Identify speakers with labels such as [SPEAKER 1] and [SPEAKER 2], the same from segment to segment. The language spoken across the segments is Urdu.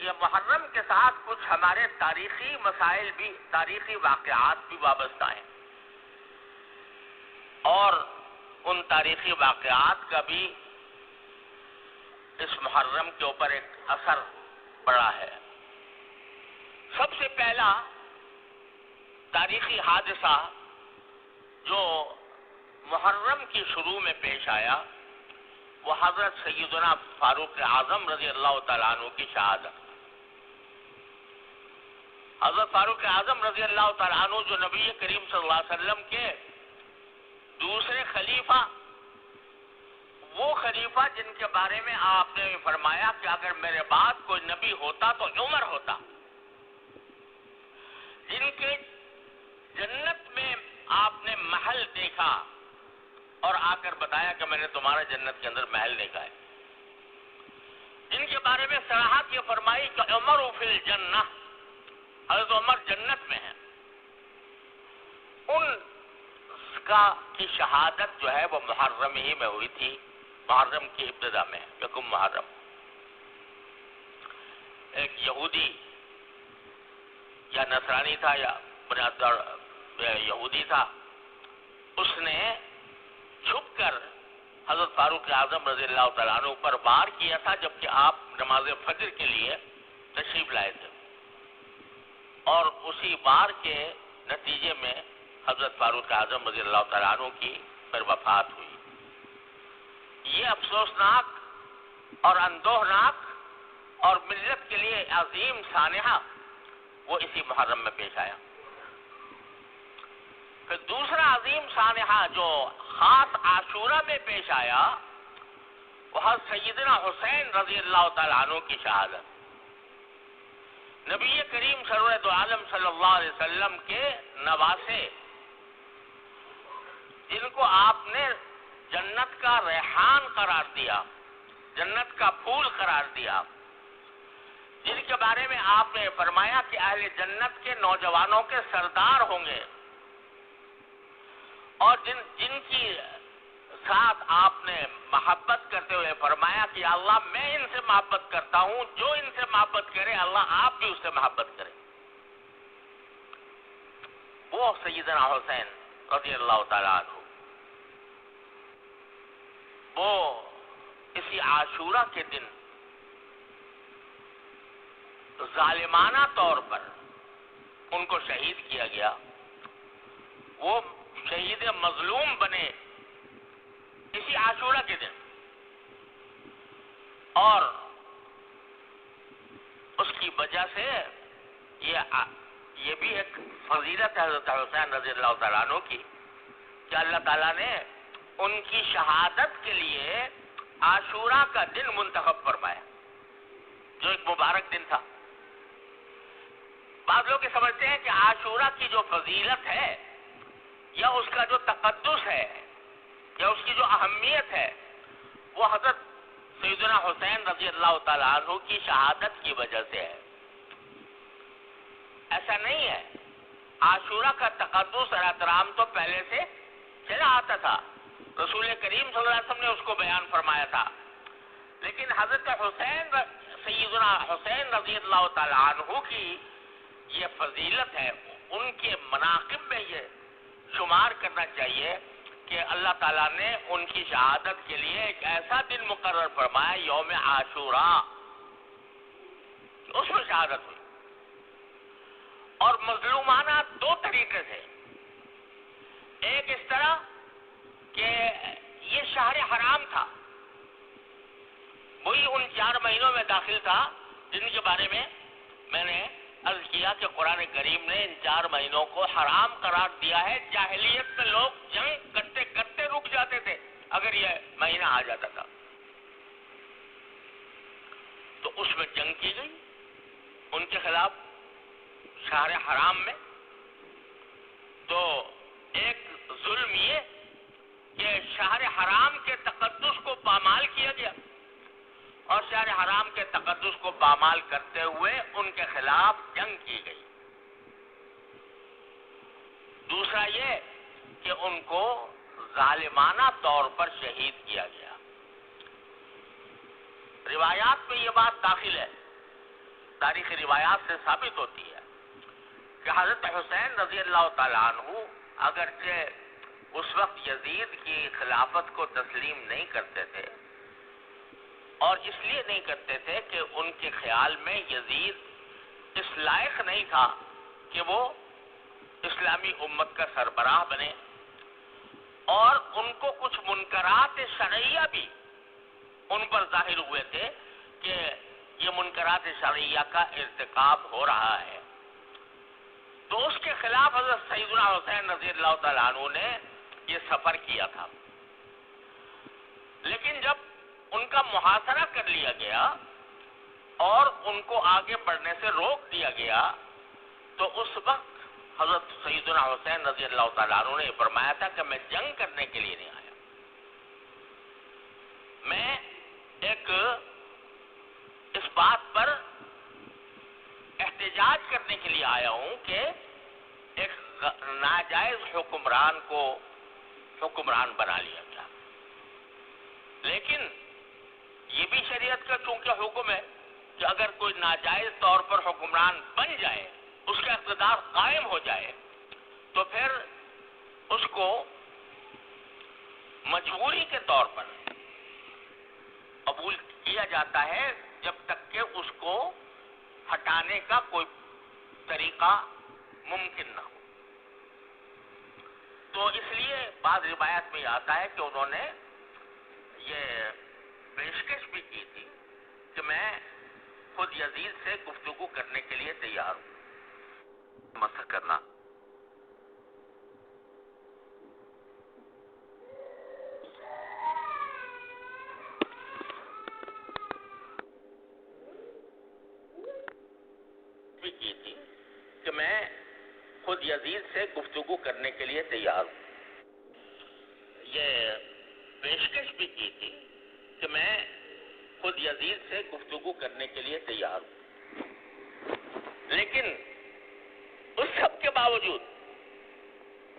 [SPEAKER 1] یہ محرم کے ساتھ کچھ ہمارے تاریخی مسائل بھی، تاریخی واقعات بھی وابستہ ہیں، اور ان تاریخی واقعات کا بھی اس محرم کے اوپر ایک اثر پڑا ہے۔ سب سے پہلا تاریخی حادثہ جو محرم کی شروع میں پیش آیا وہ حضرت سیدنا فاروق اعظم رضی اللہ تعالیٰ عنہ کی شہادت۔ حضرت فاروق اعظم رضی اللہ تعالیٰ عنہ جو نبی کریم صلی اللہ علیہ وسلم کے دوسرے خلیفہ، وہ خلیفہ جن کے بارے میں آپ نے فرمایا کہ اگر میرے بعد کوئی نبی ہوتا تو عمر ہوتا، جن کے جنت میں آپ نے محل دیکھا اور آ کر بتایا کہ میں نے تمہارا جنت کے اندر محل دیکھا ہے، جن کے بارے میں صراحت یہ فرمائی کہ عمر فی الجنہ، حضرت عمر جنت میں ہیں، ان کی شہادت جو ہے وہ محرم ہی میں ہوئی تھی، محرم کی ابتدا میں، یکم محرم۔ ایک یہودی یا نصرانی تھا یا بنیاد یہودی تھا، اس نے چھپ کر حضرت فاروق اعظم رضی اللہ تعالیٰ عنہ پر وار کیا تھا جبکہ آپ نماز فجر کے لیے تشریف لائے تھے، اور اسی وار کے نتیجے میں حضرت فاروق اعظم رضی اللہ تعالیٰ عنہ کی پھر وفات ہوئی۔ یہ افسوسناک اور اندوہناک اور ملت کے لیے عظیم سانحہ وہ اسی محرم میں پیش آیا۔ پھر دوسرا عظیم سانحہ جو خاص عاشورہ میں پیش آیا وہ حضرت سیدنا حسین رضی اللہ تعالیٰ عنہ کی شہادت۔ نبی کریم سرور دو عالم صلی اللہ علیہ وسلم کے نواسے، جن کو آپ نے جنت کا ریحان قرار دیا، جنت کا پھول قرار دیا، جن کے بارے میں آپ نے فرمایا کہ اہل جنت کے نوجوانوں کے سردار ہوں گے، اور جن کی ساتھ آپ نے محبت کرتے ہوئے فرمایا کہ اللہ میں ان سے محبت کرتا ہوں، جو ان سے محبت کرے اللہ آپ بھی اس سے محبت کرے، وہ سیدنا حسین رضی اللہ تعالیٰ عنہ، وہ اسی عاشورہ کے دن ظالمانہ طور پر ان کو شہید کیا گیا، وہ شہید مظلوم بنے اسی عاشورہ کے دن، اور اس کی وجہ سے یہ بھی ایک فضیلت ہے حضرت حسین رضی اللہ تعالیٰ عنہ کی کہ اللہ تعالیٰ نے ان کی شہادت کے لیے عاشورہ کا دن منتخب فرمایا، جو ایک مبارک دن تھا۔ بعض لوگ یہ سمجھتے ہیں کہ عاشورہ کی جو فضیلت ہے یا اس کا جو تقدس ہے یا اس کی جو اہمیت ہے وہ حضرت سیدنا حسین رضی اللہ تعالیٰ عنہ کی شہادت کی وجہ سے ہے۔ ایسا نہیں ہے، عاشورہ کا تقدس اور احترام تو پہلے سے چلا آتا تھا، رسول کریم صلی اللہ علیہ وسلم نے اس کو بیان فرمایا تھا، لیکن حضرت سیدنا حسین رضی اللہ تعالیٰ عنہ کی یہ فضیلت ہے، ان کے مناقب میں یہ شمار کرنا چاہیے کہ اللہ تعالیٰ نے ان کی شہادت کے لیے ایک ایسا دن مقرر فرمایا یوم عاشورہ، اس میں شہادت ہوئی، اور مظلومانہ دو طریقے سے، ایک اس طرح کہ یہ شہر حرام تھا، وہی ان 4 مہینوں میں داخل تھا جن کے بارے میں نے عرض کیا کہ قرآن کریم نے ان 4 مہینوں کو حرام قرار دیا ہے۔ جاہلیت میں لوگ جنگ کرتے کرتے رک جاتے تھے اگر یہ مہینہ آ جاتا تھا، تو اس میں جنگ کی گئی ان کے خلاف شہر حرام میں۔ تو ایک ظلم یہ کہ شہر حرام کے تقدس کو پامال کیا گیا، اور شہر حرام کے تقدس کو پامال کرتے ہوئے ان کے خلاف جنگ کی گئی۔ دوسرا یہ کہ ان کو ظالمانہ طور پر شہید کیا گیا۔ روایات میں یہ بات داخل ہے تاریخی روایات سے ثابت ہوتی ہے کہ حضرت حسین رضی اللہ تعالیٰ عنہ اگرچہ اس وقت یزید کی خلافت کو تسلیم نہیں کرتے تھے، اور اس لیے نہیں کرتے تھے کہ ان کے خیال میں یزید اس لائق نہیں تھا کہ وہ اسلامی امت کا سربراہ بنے، اور ان کو کچھ منکرات شرعیہ بھی ان پر ظاہر ہوئے تھے کہ یہ منکرات شرعیہ کا ارتکاب ہو رہا ہے، تو اس کے خلاف حضرت سیدنا حسین رضی اللہ تعالیٰ عنہ نے یہ سفر کیا تھا۔ لیکن جب ان کا محاصرہ کر لیا گیا اور ان کو آگے بڑھنے سے روک دیا گیا، تو اس وقت حضرت سیدنا حسین رضی اللہ تعالیٰ عنہ نے فرمایا تھا کہ میں جنگ کرنے کے لیے نہیں آیا، میں ایک اس بات پر احتجاج کرنے کے لیے آیا ہوں کہ ایک ناجائز حکمران کو حکمران بنا لیا گیا۔ لیکن یہ بھی شریعت کا چونکہ حکم ہے کہ اگر کوئی ناجائز طور پر حکمران بن جائے، اس کا اقتدار قائم ہو جائے، تو پھر اس کو مجبوری کے طور پر قبول کیا جاتا ہے جب تک کہ اس کو ہٹانے کا کوئی طریقہ ممکن نہ ہو۔ تو اس لیے بعض روایات میں آتا ہے کہ انہوں نے یہ پیشکش بھی کی تھی کہ میں خود یزید سے گفتگو کرنے کے لیے تیار ہوں۔ مسح کرنا بھی کی تھی کہ میں خود یزید سے گفتگو کرنے کے لیے تیار ہوں۔ یہ پیشکش بھی کی تھی کہ میں خود یزید سے گفتگو کرنے کے لیے تیار ہوں، لیکن اس سب کے باوجود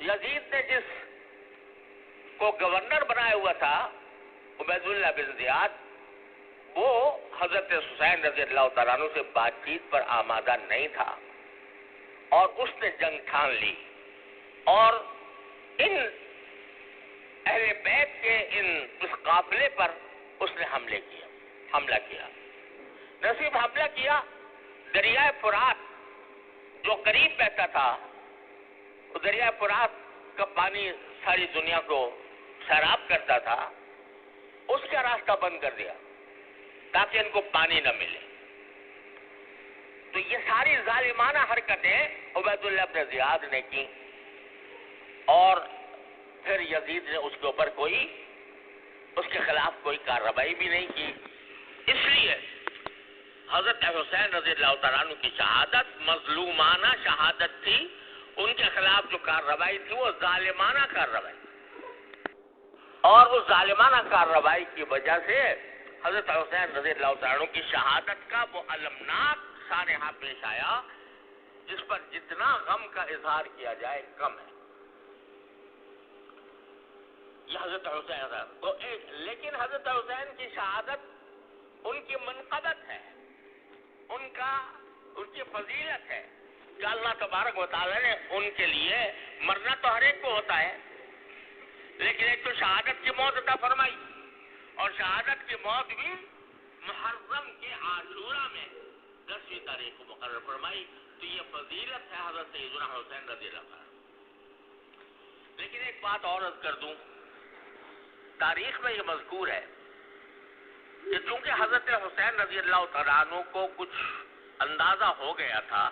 [SPEAKER 1] یزید نے جس کو گورنر بنایا ہوا تھا عبید اللہ بن زیاد، وہ حضرت حسین رضی اللہ تعالیٰ عنہ سے بات چیت پر آمادہ نہیں تھا، اور اس نے جنگ ٹھان لی اور ان اہل بیت کے اس قافلے پر اس نے حملہ کیا۔ نہ صرف حملہ کیا، دریائے فرات جو قریب بہتا تھا، وہ دریائے فرات کا پانی ساری دنیا کو سیراب کرتا تھا، اس کا راستہ بند کر دیا تاکہ ان کو پانی نہ ملے۔ تو یہ ساری ظالمانہ حرکتیں عبید اللہ بن زیاد نے کی، اور پھر یزید نے اس کے خلاف کوئی کارروائی بھی نہیں کی۔ اس لیے حضرت حسین رضی اللہ تعالیٰ عنہ کی شہادت مظلومانہ شہادت تھی، ان کے خلاف جو کارروائی تھی وہ ظالمانہ کارروائی، اور اس ظالمانہ کارروائی کی وجہ سے حضرت حسین رضی اللہ تعالیٰ عنہ کی شہادت کا وہ المناک سانحہ پیش آیا جس پر جتنا غم کا اظہار کیا جائے کم ہے۔ یہ حضرت حسین تو لیکن حضرت حسین کی شہادت ان کی منقبت ہے، ان کی فضیلت ہے کہ اللہ تبارک و تعالیٰ نے ان کے لیے، مرنا تو ہر ایک کو ہوتا ہے، لیکن ایک تو شہادت کی موت عطا فرمائی، اور شہادت کی موت بھی محرم کے عاشورہ میں 10ویں تاریخ کو مقرر فرمائی۔ تو یہ فضیلت ہے حضرت سیدنا حسین رضی اللہ عنہ۔ لیکن ایک بات اور عرض کر دوں، تاریخ میں یہ مذکور ہے کہ چونکہ حضرت حسین رضی اللہ تعالیٰ عنہ کو کچھ اندازہ ہو گیا تھا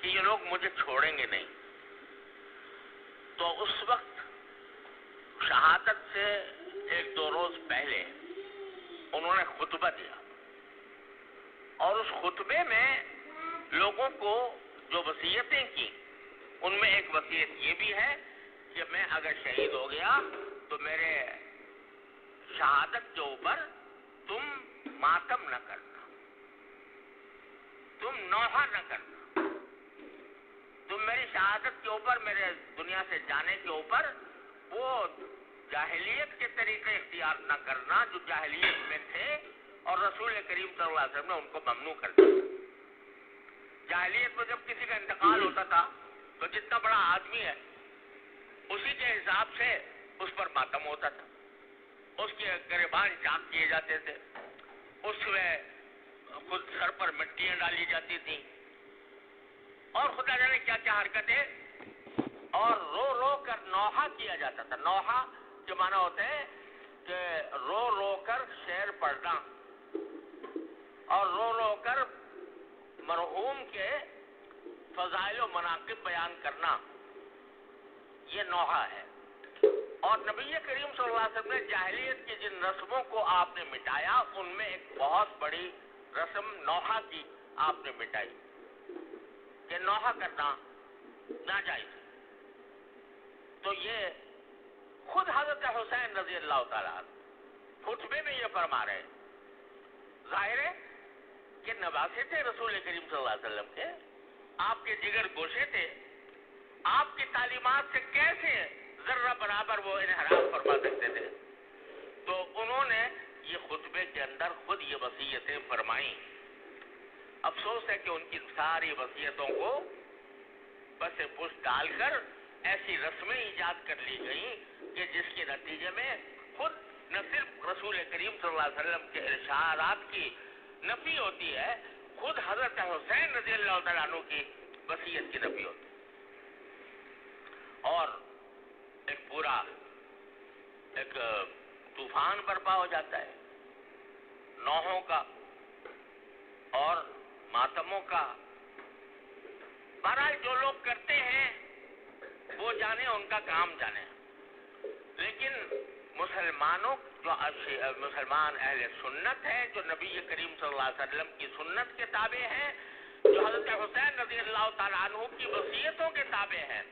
[SPEAKER 1] کہ یہ لوگ مجھے چھوڑیں گے نہیں، تو اس وقت شہادت سے 1-2 روز پہلے انہوں نے خطبہ دیا، اور اس خطبے میں لوگوں کو جو وصیتیں کی، ان میں ایک وصیت یہ بھی ہے کہ میں اگر شہید ہو گیا تو میرے شہادت کے اوپر تم ماتم نہ کرنا، تم نوحہ نہ کرنا، تم میری شہادت کے اوپر، میرے دنیا سے جانے کے اوپر وہ جاہلیت کے طریقے اختیار نہ کرنا جو جاہلیت میں تھے، اور رسول کریم صلی اللہ علیہ وسلم نے ان کو ممنوع کر دیا۔ جاہلیت میں جب کسی کا انتقال ہوتا تھا تو جتنا بڑا آدمی ہے اسی کے حساب سے اس پر ماتم ہوتا تھا، اس کے گریبان چاک کیے جاتے تھے، اس میں خود سر پر مٹیاں ڈالی جاتی تھیں اور خدا جانے کیا کیا حرکتیں، اور رو رو کر نوحہ کیا جاتا تھا۔ نوحہ کے معنی ہوتے ہیں کہ رو رو کر شعر پڑھنا اور رو رو کر مرحوم کے فضائل و مناقب بیان کرنا، یہ نوحہ ہے۔ اور نبی کریم صلی اللہ علیہ وسلم نے جاہلیت کی جن رسموں کو آپ نے مٹایا ان میں ایک بہت بڑی رسم نوحہ کی آپ نے مٹائی کہ نوحہ کرنا ناجائز۔ تو یہ خود حضرت حسین رضی اللہ تعالیٰ عنہ خطبے میں یہ فرما رہے ہیں۔ ظاہر ہے کہ نواسے تھے رسول کریم صلی اللہ علیہ وسلم کے، آپ کے جگر گوشے تھے، آپ کی تعلیمات سے کیسے ذرہ برابر وہ انحراف فرما سکتے تھے؟ تو انہوں نے یہ خطبے کے اندر خود یہ وصیتیں فرمائیں۔ افسوس ہے کہ ان کی ساری وصیتوں کو بس پش ڈال کر ایسی رسمیں ایجاد کر لی گئیں کہ جس کے نتیجے میں خود نہ صرف رسول کریم صلی اللہ علیہ وسلم کے ارشادات کی نفی ہوتی ہے، خود حضرت حسین رضی اللہ تعالیٰ عنہ کی وصیت کی نفی ہوتی ہے، اور ایک پورا ایک طوفان برپا ہو جاتا ہے نوحوں کا اور ماتموں کا۔ بہرحال جو لوگ کرتے ہیں وہ جانے، ان کا کام جانے، لیکن مسلمانوں جو مسلمان اہل سنت ہیں، جو نبی کریم صلی اللہ علیہ وسلم کی سنت کے تابع ہیں، جو حضرت حسین رضی اللہ تعالیٰ عنہ کی وصیتوں کے تابع ہیں،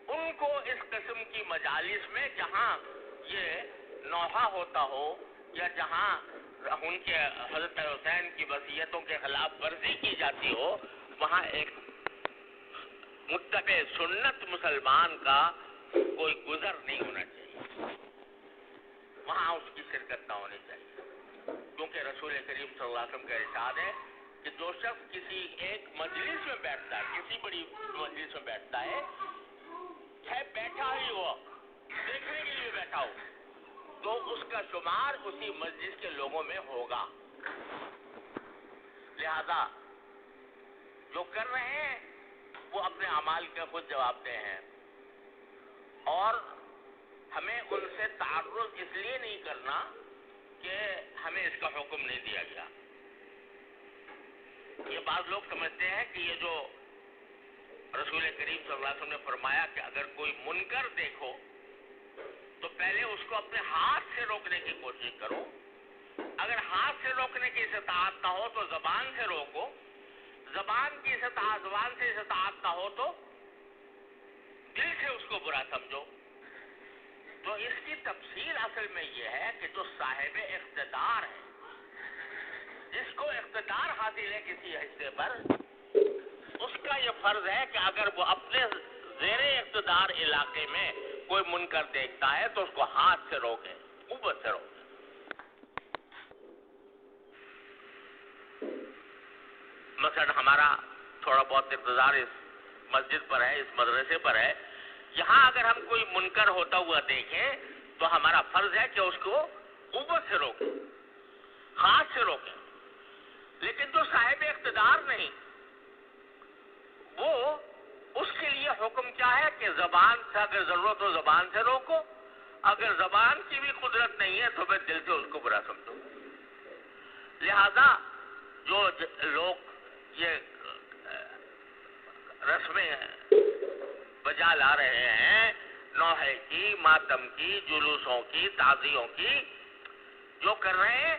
[SPEAKER 1] ان کو اس قسم کی مجالس میں جہاں یہ نوحہ ہوتا ہو یا جہاں ان کے حضرت حسین کی وصیتوں کے خلاف ورزی کی جاتی ہو، وہاں ایک متبع سنت مسلمان کا کوئی گزر نہیں ہونا چاہیے، وہاں اس کی شرکت نہ ہونی چاہیے، کیونکہ رسول کریم صلی اللہ علیہ وسلم کا ارشاد ہے کہ جو شخص کسی ایک مجلس میں بیٹھتا ہے، کسی بڑی مجلس میں بیٹھتا ہے، چاہے بیٹھا ہی ہو، دیکھنے کے لیے بیٹھا ہو، تو اس کا شمار اسی مسجد کے لوگوں میں ہوگا۔ لہذا جو کر رہے ہیں وہ اپنے اعمال کا خود جواب دہ ہیں، اور ہمیں ان سے تعرض اس لیے نہیں کرنا کہ ہمیں اس کا حکم نہیں دیا گیا۔ یہ بعض لوگ سمجھتے ہیں کہ یہ جو رسول کریم صلی اللہ علیہ وسلم نے فرمایا کہ اگر کوئی منکر دیکھو تو پہلے اس کو اپنے ہاتھ سے روکنے کی کوشش کرو، اگر ہاتھ سے روکنے کی استطاعت نہ ہو تو زبان سے روکو، زبان سے استطاعت نہ ہو تو دل سے اس کو برا سمجھو۔ تو اس کی تفصیل اصل میں یہ ہے کہ جو صاحب اقتدار ہے، جس کو اقتدار حاصل ہے کسی حصے پر، اس کا یہ فرض ہے کہ اگر وہ اپنے زیر اقتدار علاقے میں کوئی منکر دیکھتا ہے تو اس کو ہاتھ سے روکے، قوت سے روکے۔ مثلا ہمارا تھوڑا بہت اقتدار اس مسجد پر ہے، اس مدرسے پر ہے، یہاں اگر ہم کوئی منکر ہوتا ہوا دیکھیں تو ہمارا فرض ہے کہ اس کو قوت سے روکیں، ہاتھ سے روکیں۔ لیکن جو صاحب اقتدار نہیں، وہ اس کے لیے حکم کیا ہے کہ زبان سے اگر ضرورت ہو زبان سے روکو، اگر زبان کی بھی قدرت نہیں ہے تو پھر دل سے اس کو برا سمجھو۔ لہذا جو لوگ یہ رسمیں بجا لا رہے ہیں، نوحے کی، ماتم کی، جلوسوں کی، تعزیوں کی، جو کر رہے ہیں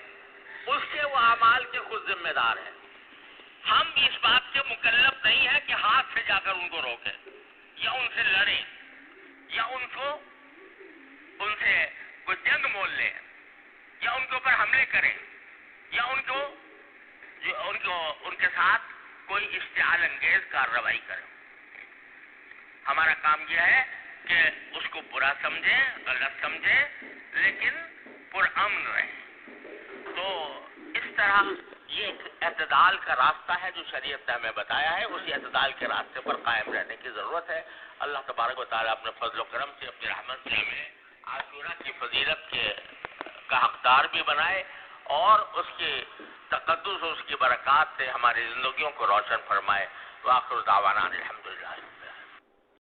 [SPEAKER 1] اس کے وہ اعمال کے خود ذمہ دار ہیں۔ ہم اس بات کے مکلف نہیں ہیں کہ ہاتھ سے جا کر ان کو روکیں یا ان سے لڑیں یا ان سے کوئی جنگ مول لیں یا ان کے اوپر حملے کریں یا ان کے ساتھ کوئی اشتعال انگیز کارروائی کریں۔ ہمارا کام یہ ہے کہ اس کو برا سمجھیں، غلط سمجھیں، لیکن پرامن رہیں۔ تو اس طرح یہ ایک اعتدال کا راستہ ہے جو شریعت نے ہمیں بتایا ہے، اسی اعتدال کے راستے پر قائم رہنے کی ضرورت ہے۔ اللہ تبارک و تعالیٰ اپنے فضل و کرم سے، اپنی رحمت سے ہمیں عاشورہ کی فضیلت کا حقدار بھی بنائے اور اس کے تقدس اور اس کی برکات سے ہماری زندگیوں کو روشن فرمائے۔ وآخر دعوانا الحمدللہ۔